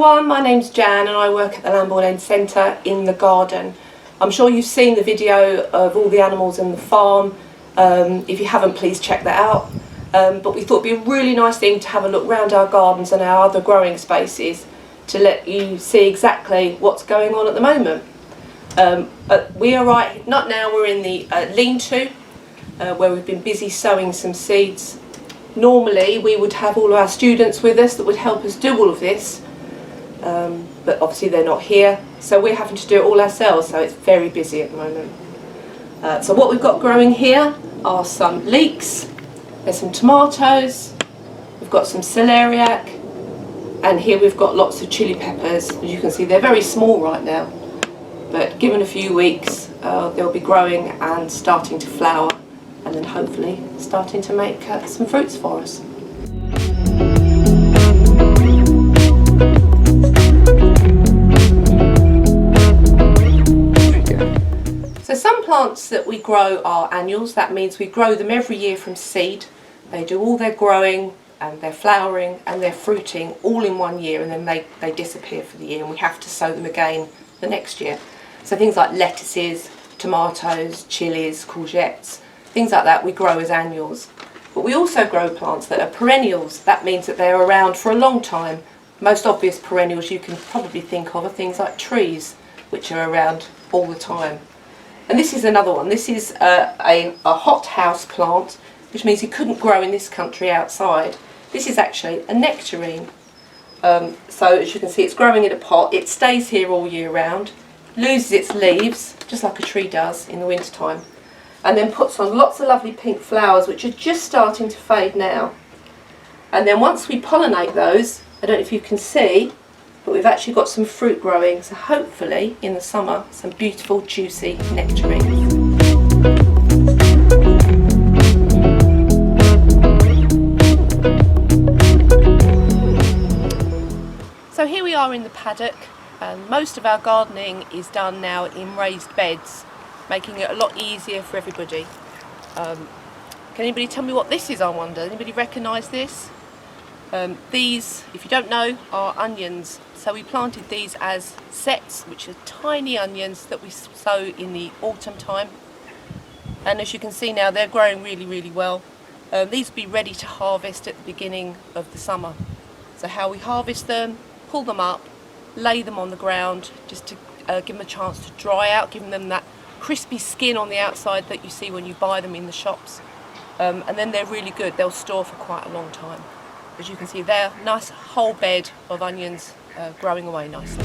everyone, my name's Jan and I work at the Lambourne Centre in the garden. I'm sure you've seen the video of all the animals in the farm. If you haven't, please check that out. But we thought it'd be a really nice thing to have a look round our gardens and our other growing spaces to let you see exactly what's going on at the moment. We are right, not now, we're in the lean-to where we've been busy sowing some seeds. Normally we would have all of our students with us that would help us do all of this, but obviously they're not here, so we're having to do it all ourselves, so it's very busy at the moment. So what we've got growing here are some leeks, there's some tomatoes, we've got some celeriac, and here we've got lots of chili peppers. As you can see, they're very small right now, but given a few weeks they'll be growing and starting to flower, and then hopefully starting to make some fruits for us. So some plants that we grow are annuals. That means we grow them every year from seed. They do all their growing and their flowering and their fruiting all in one year, and then they disappear for the year and we have to sow them again the next year. So things like lettuces, tomatoes, chilies, courgettes, things like that we grow as annuals. But we also grow plants that are perennials. That means that they're around for a long time. Most obvious perennials you can probably think of are things like trees, which are around all the time. And this is another one. This is a hothouse plant, which means it couldn't grow in this country outside. This is actually a nectarine. So as you can see, it's growing in a pot. It stays here all year round, loses its leaves, just like a tree does in the winter time, and then puts on lots of lovely pink flowers, which are just starting to fade now. And then once we pollinate those, I don't know if you can see, but we've actually got some fruit growing, so hopefully in the summer some beautiful juicy nectarines. So here we are in the paddock, and most of our gardening is done now in raised beds, making it a lot easier for everybody. Can anybody tell me what this is, I wonder? Anybody recognise this? These, if you don't know, are onions. So we planted these as sets, which are tiny onions that we sow in the autumn time. And as you can see now, they're growing really, really well. These will be ready to harvest at the beginning of the summer. So how we harvest them, pull them up, lay them on the ground, just to give them a chance to dry out, giving them that crispy skin on the outside that you see when you buy them in the shops. And then they're really good. They'll store for quite a long time. As you can see, they're a nice whole bed of onions growing away nicely.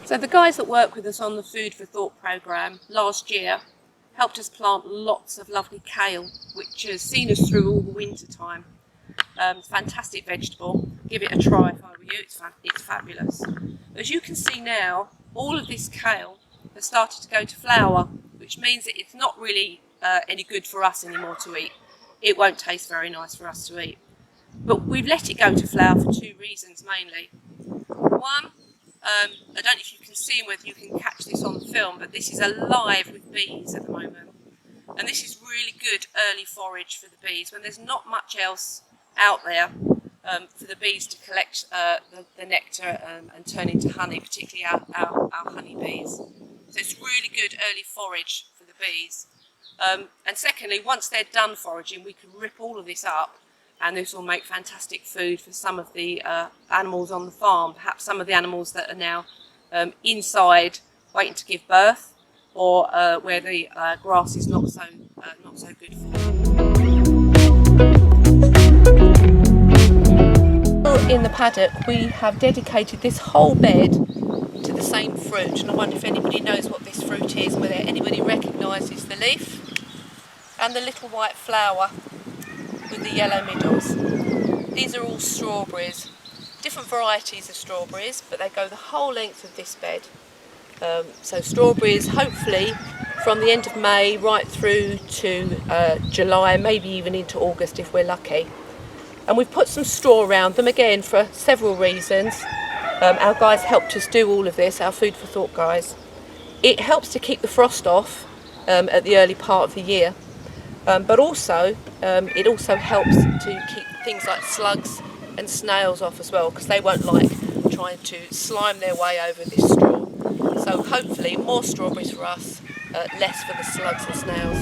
So the guys that work with us on the Food for Thought programme last year helped us plant lots of lovely kale, which has seen us through all the winter time. Fantastic vegetable. Give it a try if I were you. It's fabulous. As you can see now, all of this kale has started to go to flower, which means that it's not really any good for us anymore to eat. It won't taste very nice for us to eat. But we've let it go to flower for two reasons mainly. One, I don't know if you can see whether you can catch this on film, but this is alive with bees at the moment. And this is really good early forage for the bees when there's not much else out there for the bees to collect the nectar and turn into honey, particularly our honey bees. So it's really good early forage for the bees. And secondly, once they're done foraging, we can rip all of this up, and this will make fantastic food for some of the animals on the farm, perhaps some of the animals that are now inside waiting to give birth, or where the grass is not so good for them. In the paddock, we have dedicated this whole bed to the same fruit, and I wonder if anybody knows what this fruit is, whether anybody recognises the leaf and the little white flower with the yellow middles. These are all strawberries, different varieties of strawberries, but they go the whole length of this bed. So strawberries hopefully from the end of May right through to July, maybe even into August if we're lucky. And we've put some straw around them again for several reasons. Our guys helped us do all of this, our Food for Thought guys. It helps to keep the frost off at the early part of the year. but also it also helps to keep things like slugs and snails off as well, because they won't like trying to slime their way over this straw. So hopefully more strawberries for us, less for the slugs and snails.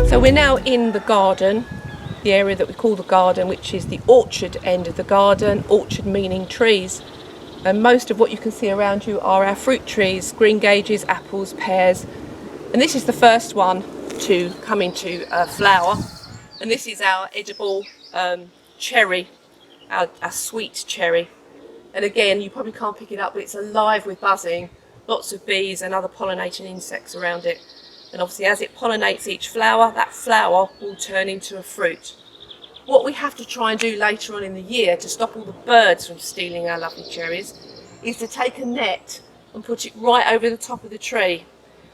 So we're now in the garden, the area that we call the garden, which is the orchard end of the garden, orchard meaning trees. And most of what you can see around you are our fruit trees, greengages, apples, pears. And this is the first one to come into flower. And this is our edible cherry, our sweet cherry. And again, you probably can't pick it up, but it's alive with buzzing, lots of bees and other pollinating insects around it. And obviously as it pollinates each flower, that flower will turn into a fruit. What we have to try and do later on in the year to stop all the birds from stealing our lovely cherries is to take a net and put it right over the top of the tree,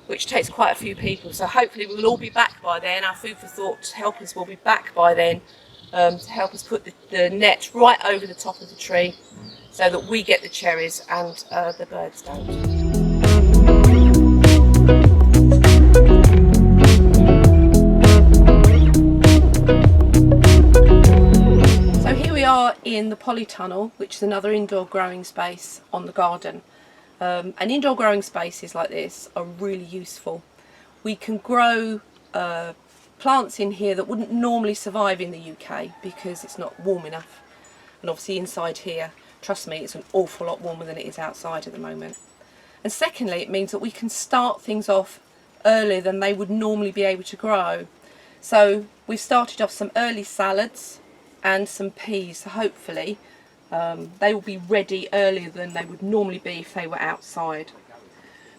which takes quite a few people. So hopefully we'll all be back by then. Our Food for Thought helpers will be back by then to help us put the net right over the top of the tree so that we get the cherries and the birds don't. In the Polytunnel, which is another indoor growing space on the garden. And indoor growing spaces like this are really useful. We can grow plants in here that wouldn't normally survive in the UK because it's not warm enough. And obviously inside here, trust me, it's an awful lot warmer than it is outside at the moment. And secondly, it means that we can start things off earlier than they would normally be able to grow. So we've started off some early salads and some peas, so hopefully they will be ready earlier than they would normally be if they were outside.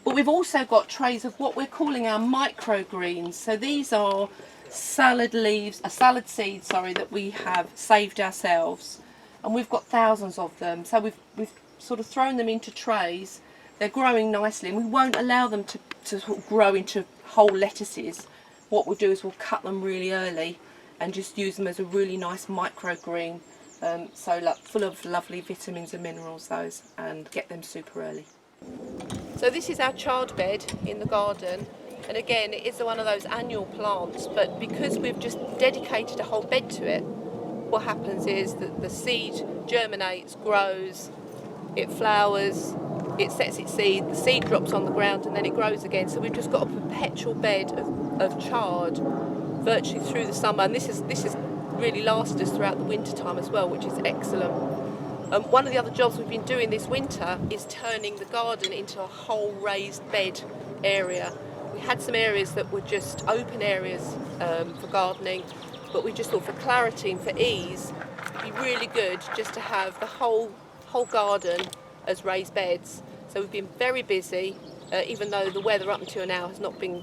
But we've also got trays of what we're calling our microgreens. So these are salad leaves, salad seeds, sorry, that we have saved ourselves, and we've got thousands of them. So we've sort of thrown them into trays. They're growing nicely, and we won't allow them to sort of grow into whole lettuces. What we'll do is we'll cut them really early and just use them as a really nice microgreen, so full of lovely vitamins and minerals those, and get them super early. So this is our chard bed in the garden, and again it is one of those annual plants, but because we've just dedicated a whole bed to it, what happens is that the seed germinates, grows, it flowers, it sets its seed, the seed drops on the ground and then it grows again. So we've just got a perpetual bed of chard virtually through the summer, and this has really lasted us throughout the winter time as well, which is excellent. One of the other jobs we've been doing this winter is turning the garden into a whole raised bed area. We had some areas that were just open areas for gardening, but we just thought for clarity and for ease it'd be really good just to have the whole garden as raised beds. So we've been very busy, even though the weather up until now has not been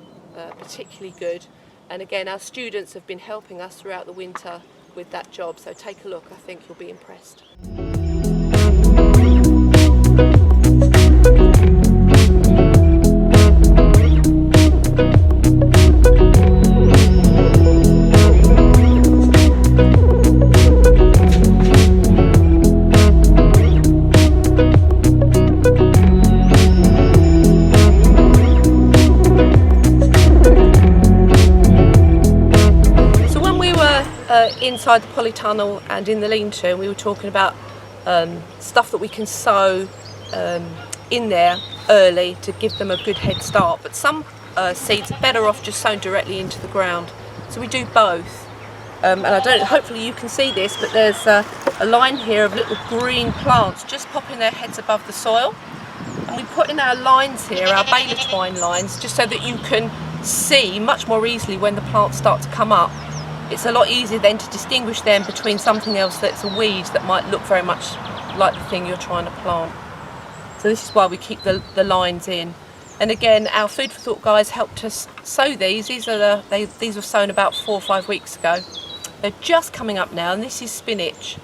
particularly good. And again, our students have been helping us throughout the winter with that job, so take a look, I think you'll be impressed. Inside the Polytunnel and in the lean-to, we were talking about stuff that we can sow in there early to give them a good head start, but some seeds are better off just sown directly into the ground, so we do both. And hopefully you can see this, but there's a line here of little green plants just popping their heads above the soil, and we put in our lines here, our baler twine lines, just so that you can see much more easily when the plants start to come up. It's a lot easier then to distinguish them between something else that's a weed that might look very much like the thing you're trying to plant. So this is why we keep the lines in. And again, our Food for Thought guys helped us sow these. These were sown about 4 or 5 weeks ago. They're just coming up now, and this is spinach.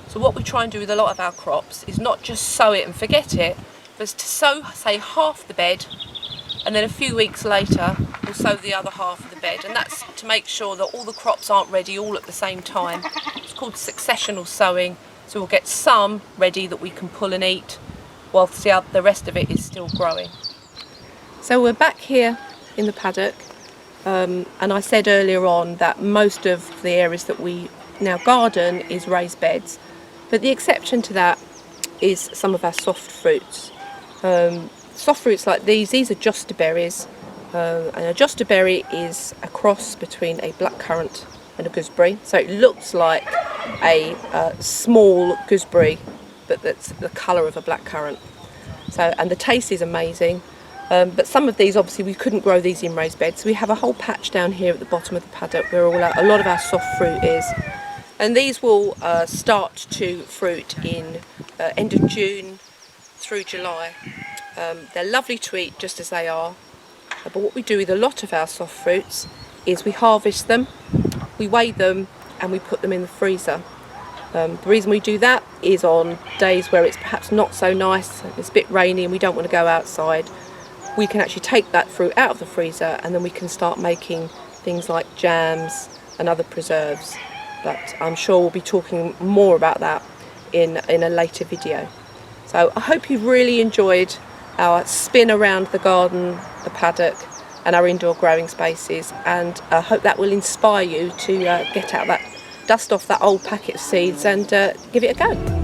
So what we try and do with a lot of our crops is not just sow it and forget it, but to sow, say, half the bed, and then a few weeks later we'll sow the other half of the bed, and that's to make sure that all the crops aren't ready all at the same time. It's called successional sowing, so we'll get some ready that we can pull and eat, whilst the rest of it is still growing. So we're back here in the paddock, and I said earlier on that most of the areas that we now garden is raised beds, but the exception to that is some of our soft fruits. Soft fruits like these are josta berries, and a josta berry is a cross between a blackcurrant and a gooseberry, so it looks like a small gooseberry, but that's the colour of a blackcurrant. So, and the taste is amazing. But some of these, obviously, we couldn't grow these in raised beds. So we have a whole patch down here at the bottom of the paddock where a lot of our soft fruit is. And these will start to fruit in end of June through July. They're lovely to eat just as they are. But what we do with a lot of our soft fruits is we harvest them, we weigh them, and we put them in the freezer. The reason we do that is on days where it's perhaps not so nice, it's a bit rainy and we don't want to go outside. We can actually take that fruit out of the freezer and then we can start making things like jams and other preserves. But I'm sure we'll be talking more about that in a later video. So I hope you've really enjoyed our spin around the garden, the paddock and our indoor growing spaces, and I hope that will inspire you to get out that, dust off that old packet of seeds and give it a go.